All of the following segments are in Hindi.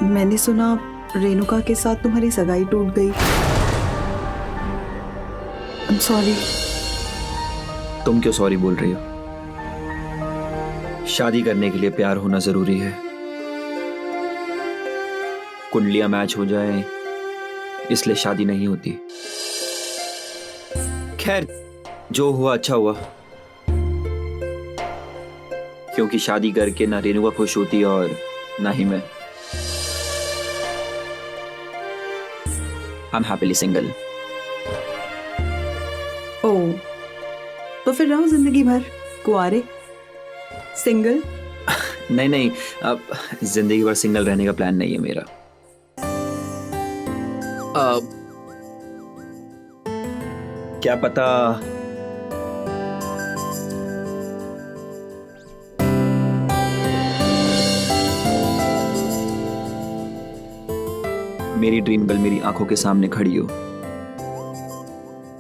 मैंने सुना रेणुका के साथ तुम्हारी सगाई टूट गई। सॉरी। तुम क्यों सॉरी बोल रही हो? शादी करने के लिए प्यार होना जरूरी है। कुंडलियां मैच हो जाए इसलिए शादी नहीं होती। खैर, जो हुआ अच्छा हुआ, क्योंकि शादी करके ना रेणुका खुश होती और ना ही मैं। I am happily single. Oh, तो फिर रहो जिंदगी भर कुंवारे, सिंगल। नहीं नहीं, अब जिंदगी भर सिंगल रहने का प्लान नहीं है मेरा। क्या पता मेरी ड्रीम गर्ल मेरी आंखों के सामने खड़ी हो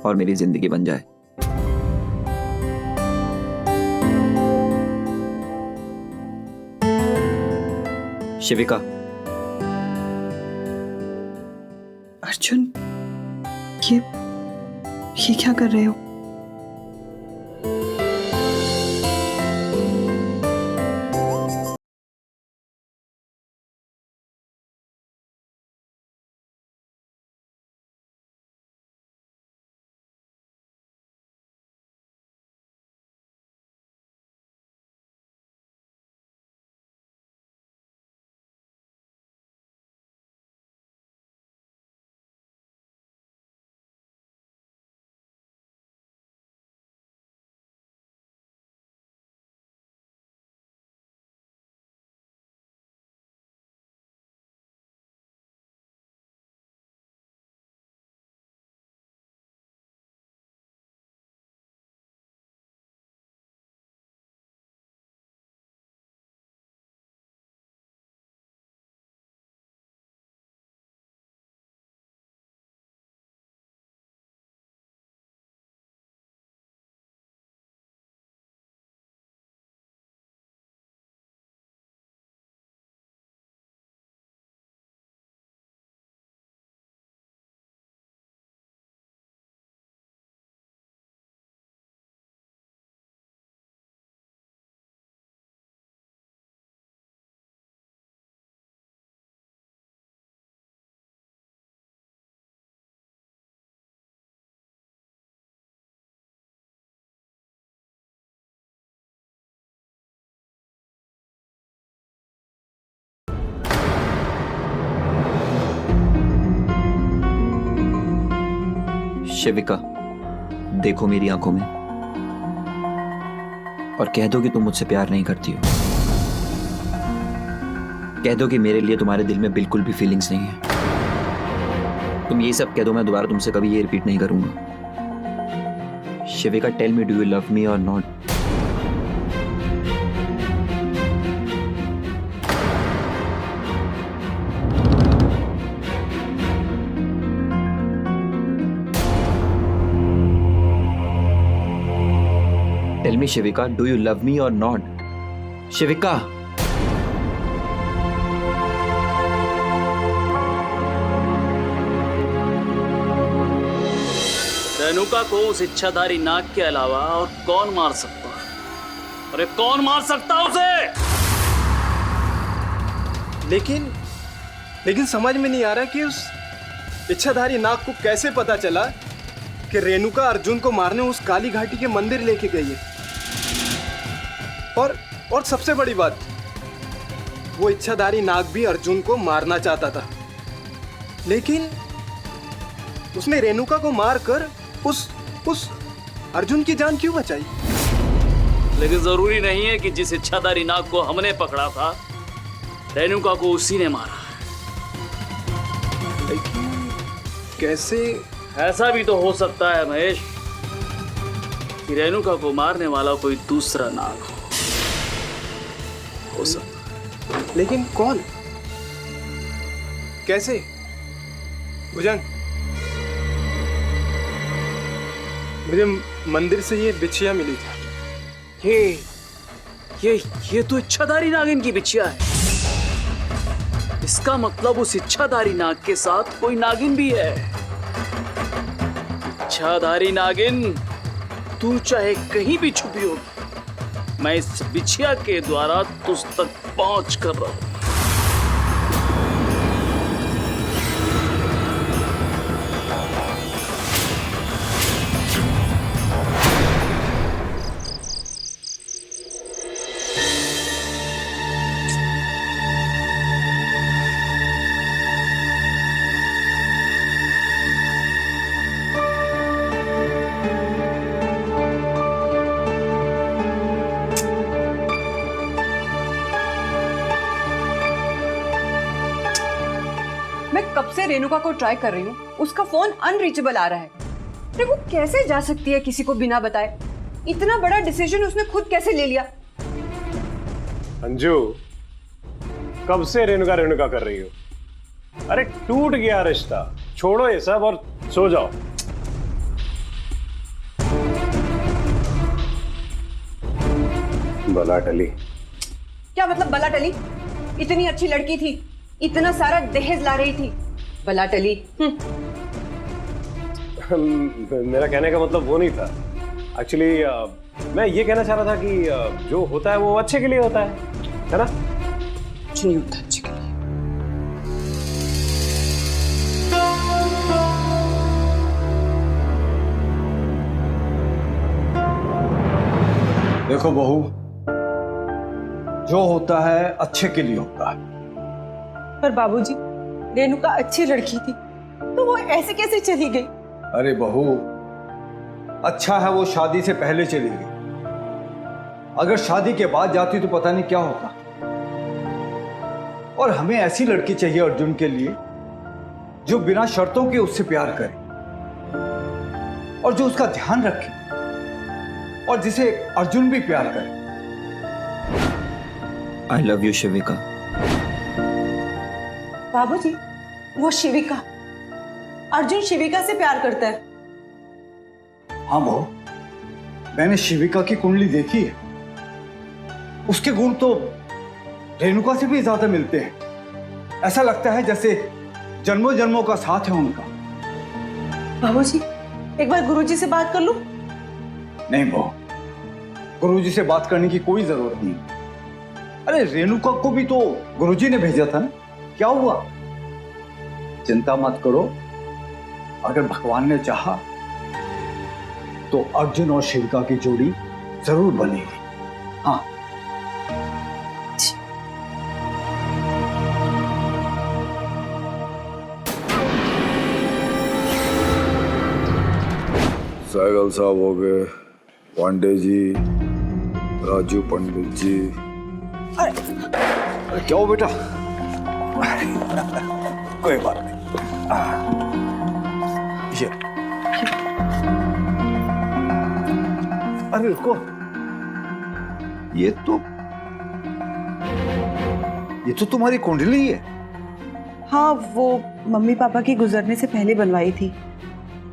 और मेरी जिंदगी बन जाए। शिविका। अर्जुन, ये क्या कर रहे हो? शिविका, देखो मेरी आंखों में और कह दो कि तुम मुझसे प्यार नहीं करती हो। कह दो कि मेरे लिए तुम्हारे दिल में बिल्कुल भी फीलिंग्स नहीं है। तुम ये सब कह दो, मैं दोबारा तुमसे कभी ये रिपीट नहीं करूंगा। Shivika, tell me, do you love me और not? Tell me, Shivika, do you love me or not? Shivika! Renuka को उस इच्छाधारी नाग के अलावा और कौन मार सकता? अरे कौन मार सकता उसे? लेकिन समझ में नहीं आ रहा कि उस इच्छाधारी नाग को कैसे पता चला कि रेणुका अर्जुन को मारने उस काली घाटी के मंदिर लेके गई है। और सबसे बड़ी बात, वो इच्छाधारी नाग भी अर्जुन को मारना चाहता था, लेकिन उसने रेणुका को मारकर उस अर्जुन की जान क्यों बचाई? लेकिन जरूरी नहीं है कि जिस इच्छाधारी नाग को हमने पकड़ा था रेणुका को उसी ने मारा। लेकिन कैसे? ऐसा भी तो हो सकता है महेश कि रेणुका को मारने वाला कोई दूसरा नाग हो सकता है। लेकिन कौन? कैसे? भुजंग, मुझे मंदिर से ये बिछिया मिली थी। ये तो इच्छाधारी नागिन की बिछिया है। इसका मतलब उस इच्छाधारी नाग के साथ कोई नागिन भी है। इच्छाधारी नागिन, तू चाहे कहीं भी छुपी हो, मैं इस बिछिया के द्वारा तुझ तक पहुंच कर रहा हूं। मैं कब से रेणुका को ट्राई कर रही हूँ, उसका फोन अनरीचेबल आ रहा है। अरे वो कैसे जा सकती है किसी को बिना बताए? इतना बड़ा डिसीजन उसने खुद कैसे ले लिया? अंजू, कब से रेणुका रेणुका कर रही हो? अरे टूट गया रिश्ता, छोड़ो ये सब और सो जाओ। बला टली। क्या मतलब बला टली? इतनी अच्छी लड़की थी, इतना सारा दहेज ला रही थी, बला टली। मेरा कहने का मतलब वो नहीं था। एक्चुअली मैं ये कहना चाह रहा था कि जो होता है वो अच्छे के लिए होता है ना? कुछ नहीं होता अच्छे के लिए। देखो बहू, जो होता है अच्छे के लिए होता है। पर बाबूजी, रेणुका अच्छी लड़की थी, तो वो ऐसे कैसे चली गई? अरे बहू, अच्छा है वो शादी से पहले चली गई। अगर शादी के बाद जाती तो पता नहीं क्या होता। और हमें ऐसी लड़की चाहिए अर्जुन के लिए जो बिना शर्तों के उससे प्यार करे और जो उसका ध्यान रखे और जिसे अर्जुन भी प्यार करे। आई लव यू शिविका। बाबूजी, वो शिविका, अर्जुन शिविका से प्यार करता है। हाँ बहू, मैंने शिविका की कुंडली देखी है। उसके गुण तो रेणुका से भी ज्यादा मिलते हैं। ऐसा लगता है जैसे जन्मों जन्मों का साथ है उनका। बाबूजी, एक बार गुरुजी से बात कर लूं? नहीं बहू, गुरुजी से बात करने की कोई जरूरत नहीं। अरे रेणुका को भी तो गुरुजी ने भेजा था ना, क्या हुआ? चिंता मत करो, अगर भगवान ने चाहा तो अर्जुन और शिविका की जोड़ी जरूर बनेगी। हाँ, सहगल साहब हो गए, पांडे जी, राजू पंडित जी। अरे क्या हो बेटा? कोई बात नहीं। ये अरे रुको, ये तो तुम्हारी कुंडली है। हाँ, वो मम्मी पापा की गुजरने से पहले बनवाई थी।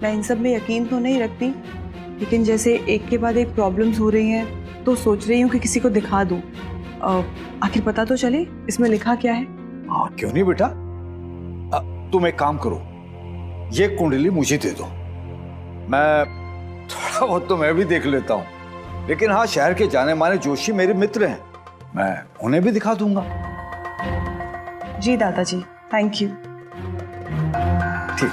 मैं इन सब में यकीन तो नहीं रखती, लेकिन जैसे एक के बाद एक प्रॉब्लम्स हो रही हैं तो सोच रही हूँ कि किसी को दिखा दूँ। आखिर पता तो चले इसमें लिखा क्या है। हाँ क्यों नहीं बेटा, तुम एक काम करो, ये कुंडली मुझे दे दो। मैं थोड़ा बहुत तो मैं भी देख लेता हूँ, लेकिन हाँ शहर के जाने माने जोशी मेरे मित्र हैं, मैं उन्हें भी दिखा दूंगा। जी दादाजी, थैंक यू। ठीक।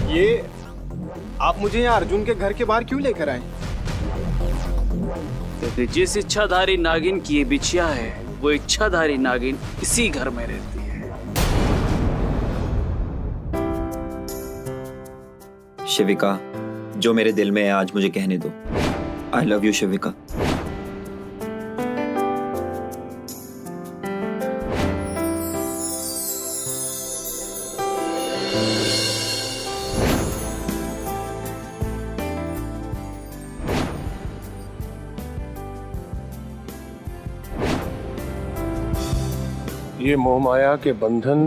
ये आप मुझे यहाँ अर्जुन के घर के बाहर क्यों लेकर आए? क्योंकि जिस इच्छाधारी नागिन की ये बिछिया है, वो इच्छाधारी नागिन इसी घर में रहती है। शिविका, जो मेरे दिल में है आज मुझे कहने दो। आई लव यू शिविका। ये मोह माया के बंधन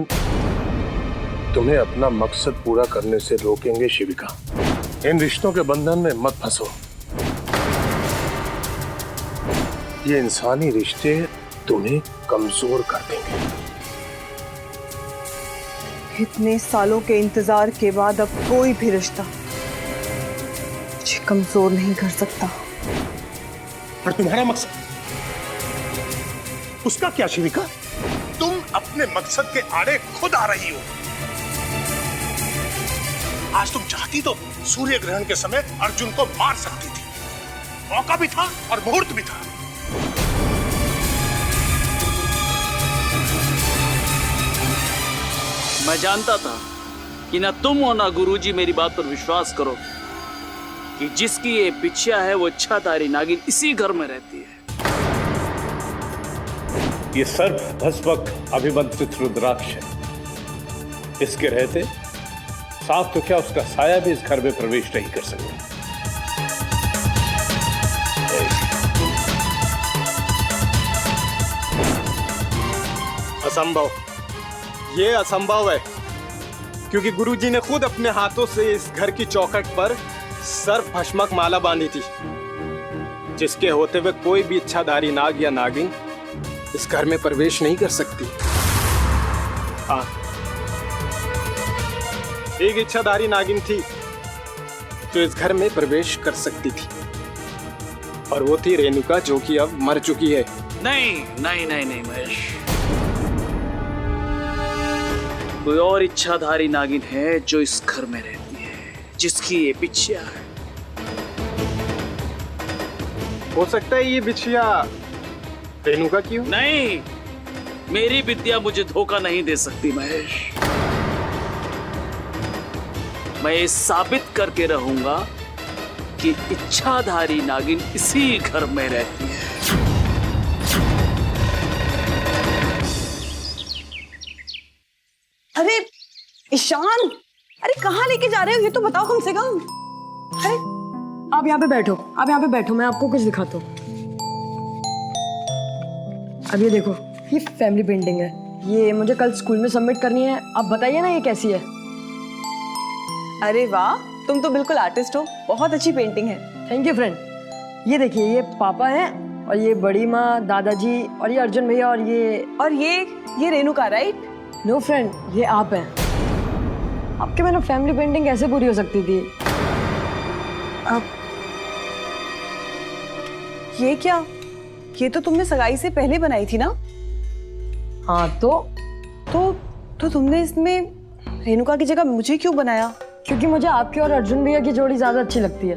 तुम्हें अपना मकसद पूरा करने से रोकेंगे शिविका। इन रिश्तों के बंधन में मत फंसो। ये इंसानी रिश्ते तुम्हें कमजोर कर देंगे। इतने सालों के इंतजार के बाद अब कोई भी रिश्ता मुझे कमजोर नहीं कर सकता। और तुम्हारा मकसद, उसका क्या शिविका? तुम अपने मकसद के आड़े खुद आ रही हो। आज तुम चाहती तो सूर्य ग्रहण के समय अर्जुन को मार सकती थी। मौका भी था और मुहूर्त भी था। मैं जानता था कि ना तुम और ना गुरुजी मेरी बात पर विश्वास करो कि जिसकी ये बिछिया है वो इच्छाधारी नागिन इसी घर में रहती है। ये सर्प भस्मक अभिमंत्रित रुद्राक्ष है। इसके रहते साफ तो क्या उसका साया भी इस घर में प्रवेश नहीं कर सकता। असंभव, ये असंभव है, क्योंकि गुरुजी ने खुद अपने हाथों से इस घर की चौखट पर सर्प भस्मक माला बांधी थी, जिसके होते हुए कोई भी इच्छाधारी नाग या नागिन इस घर में प्रवेश नहीं कर सकती। हाँ, एक इच्छाधारी नागिन थी जो इस घर में प्रवेश कर सकती थी, और वो थी रेणुका, जो कि अब मर चुकी है। नहीं नहीं नहीं नहीं महेश, कोई और इच्छाधारी नागिन है जो इस घर में रहती है, जिसकी ये बिछिया है। हो सकता है ये बिछिया रेणुका की हो। नहीं, मेरी विद्या मुझे धोखा नहीं दे सकती महेश। मैं ये साबित करके रहूंगा कि इच्छाधारी नागिन इसी घर में रहती है। अरे ईशान, अरे कहाँ लेके जा रहे हो, ये तो बताओ कम से कम। अरे आप यहाँ पे बैठो, आप यहाँ पे बैठो, मैं आपको कुछ दिखाता हूँ। अब ये देखो, ये फैमिली पेंटिंग है, ये मुझे कल स्कूल में सबमिट करनी है। आप बताइए ना ये कैसी है। अरे वाह, तुम तो बिल्कुल आर्टिस्ट हो, बहुत अच्छी पेंटिंग है। Thank you friend. ये देखिए, ये पापा हैं और ये बड़ी माँ, दादाजी, और ये अर्जुन भैया, और ये रेणुका, राइट? नो फ्रेंड, ये आप हैं। आपके बिना फैमिली पेंटिंग कैसे पूरी हो सकती थी? अब ये क्या? ये तो तुमने सगाई से पहले बनाई थी ना? हाँ तो तुमने इसमें रेणुका की जगह मुझे क्यों बनाया? क्योंकि मुझे आपके और अर्जुन भैया की जोड़ी ज्यादा अच्छी लगती है।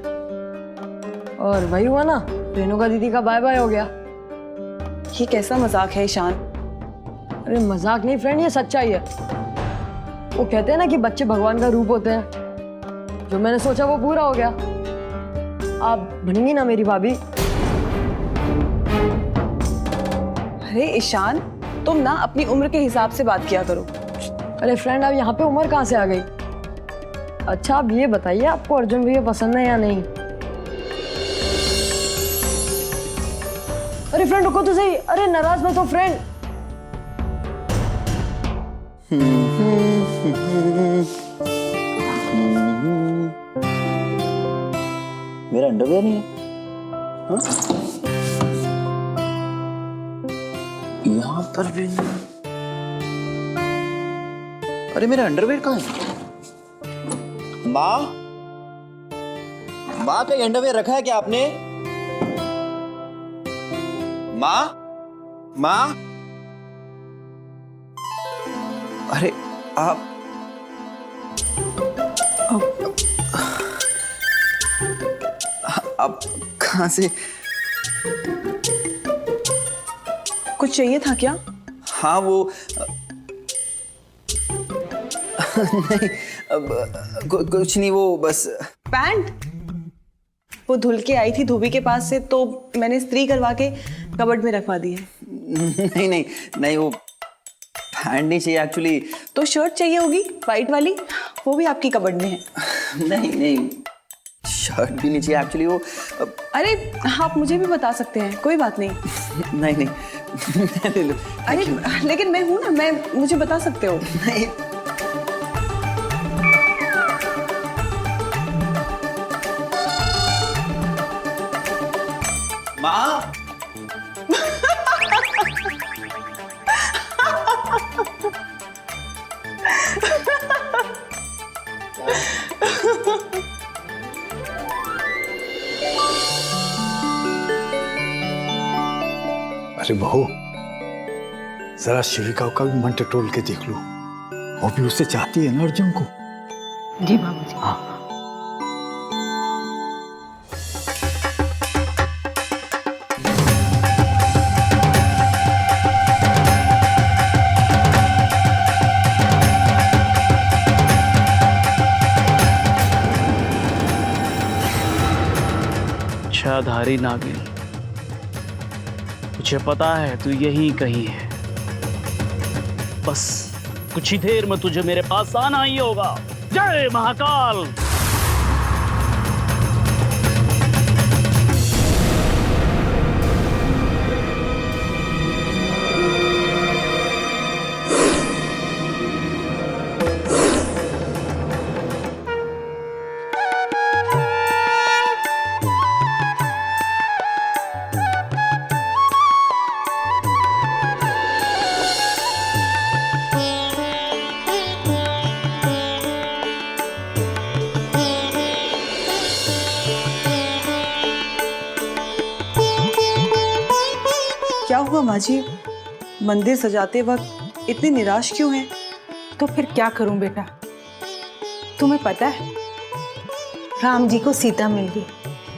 और वही हुआ ना, रेणुका दीदी का बाय बाय हो गया। ये कैसा मजाक है ईशान? अरे मजाक नहीं फ्रेंड, ये सच्चाई है। वो कहते हैं ना कि बच्चे भगवान का रूप होते हैं। जो मैंने सोचा वो पूरा हो गया। आप बनेंगी ना मेरी भाभी? अरे ईशान, तुम ना अपनी उम्र के हिसाब से बात किया करो। अरे फ्रेंड, अब यहाँ पे उम्र कहाँ से आ गई? अच्छा आप ये बताइए, आपको अर्जुन भैया पसंद है या नहीं? अरे फ्रेंड रुको तो सही, अरे नाराज मत हो फ्रेंड। मेरा अंडरवेयर नहीं है। हाँ? यहाँ पर भी नहीं। अरे मेरा अंडरवेयर कहाँ है? माँ, माँ का अंडरवेयर रखा है क्या आपने? माँ, माँ, अरे आप कहाँ से? कुछ चाहिए था क्या? हाँ वो नहीं, कुछ नहीं, वो बस पैंट वो धुल के आई थी धोबी के पास से, तो मैंने इस्त्री करवा के कबर्ड में रखवा दी है। नहीं नहीं नहीं, वो पैंट नहीं चाहिए एक्चुअली। तो शर्ट चाहिए होगी वाइट वाली, वो भी आपकी कबर्ड में है। नहीं नहीं, शर्ट भी नहीं चाहिए एक्चुअली। वो अरे आप मुझे भी बता सकते हैं, कोई बात नहीं। नहीं नहीं, ले लो। अरे लेकिन मैं हूं ना, मैं मुझे बता सकते हो। माँ, अरे बहू, जरा शिविका का भी मन टटोल के देख लो, वो भी उससे चाहती है ना अर्जुन को। जी बाबूजी। हाँ। इच्छाधारी नागिन, मुझे पता है तू यहीं कहीं है। बस कुछ ही देर में तुझे मेरे पास आना ही होगा। जय महाकाल। क्या हुआ माँ जी, मंदिर सजाते वक्त इतनी निराश क्यों हैं? तो फिर क्या करूं बेटा, तुम्हें पता है राम जी को सीता मिल गई,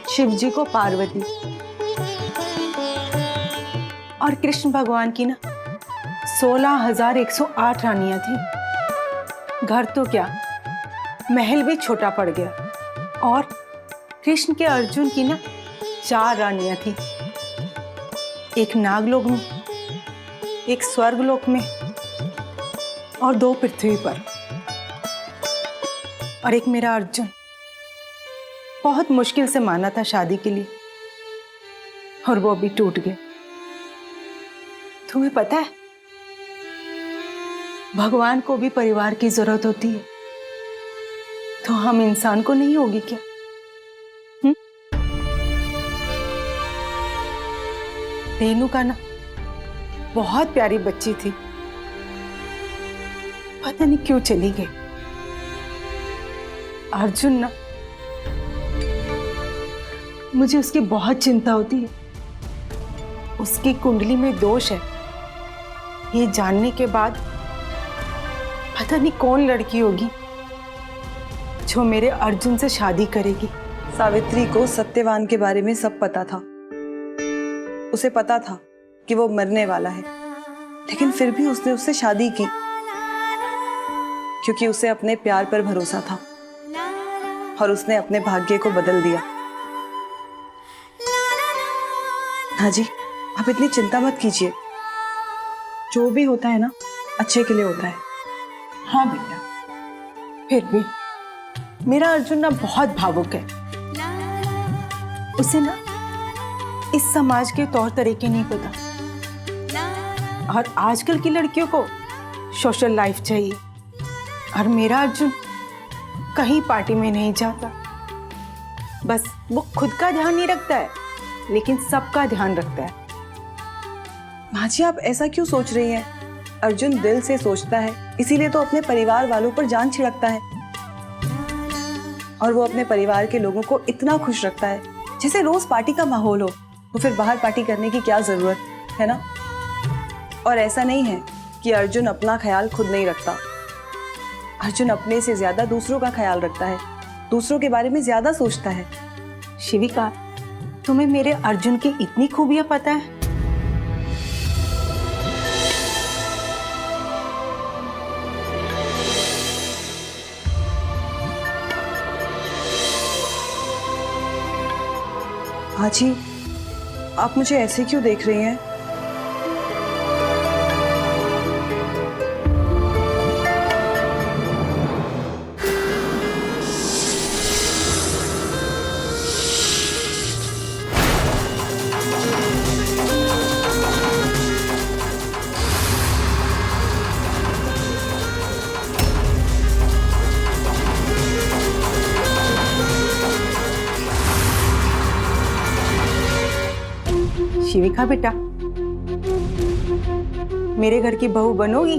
शिव जी को पार्वती, और कृष्ण भगवान की ना 16,108 रानियां थी। घर तो क्या, महल भी छोटा पड़ गया। और कृष्ण के अर्जुन की ना 4 रानियां थी, एक नागलोक में, एक स्वर्गलोक में, और 2 पृथ्वी पर। और एक मेरा अर्जुन बहुत मुश्किल से माना था शादी के लिए, और वो भी टूट गए। तुम्हें पता है भगवान को भी परिवार की जरूरत होती है, तो हम इंसान को नहीं होगी क्या? रेणुका ना बहुत प्यारी बच्ची थी, पता नहीं क्यों चली गई। अर्जुन ना, मुझे उसकी बहुत चिंता होती है। उसकी कुंडली में दोष है, ये जानने के बाद पता नहीं कौन लड़की होगी जो मेरे अर्जुन से शादी करेगी। सावित्री को सत्यवान के बारे में सब पता था। उसे पता था कि वो मरने वाला है, लेकिन फिर भी उसने उससे शादी की, क्योंकि उसे अपने प्यार पर भरोसा था और उसने अपने भाग्य को बदल दिया। हाँ जी, आप इतनी चिंता मत कीजिए, जो भी होता है ना अच्छे के लिए होता है। हाँ बेटा, फिर भी मेरा अर्जुन ना बहुत भावुक है। उसे ना इस समाज के तौर तरीके नहीं पता, और आजकल की लड़कियों को सोशल लाइफ चाहिए, और मेरा अर्जुन कहीं पार्टी में नहीं जाता। बस वो खुद का ध्यान नहीं रखता है, लेकिन सबका ध्यान रखता है। माँ जी, आप ऐसा क्यों सोच रही हैं? अर्जुन दिल से सोचता है, इसीलिए तो अपने परिवार वालों पर जान छिड़कता है, और वो अपने परिवार के लोगों को इतना खुश रखता है। जैसे रोज पार्टी का माहौल हो, तो फिर बाहर पार्टी करने की क्या जरूरत है ना? और ऐसा नहीं है कि अर्जुन अपना ख्याल खुद नहीं रखता। अर्जुन अपने से ज्यादा दूसरों का ख्याल रखता है, दूसरों के बारे में ज्यादा सोचता है। शिविका, तुम्हें मेरे अर्जुन की इतनी खूबियां पता है? हाँ जी, आप मुझे ऐसे क्यों देख रही हैं? शिविका बेटा, मेरे घर की बहू बनोगी?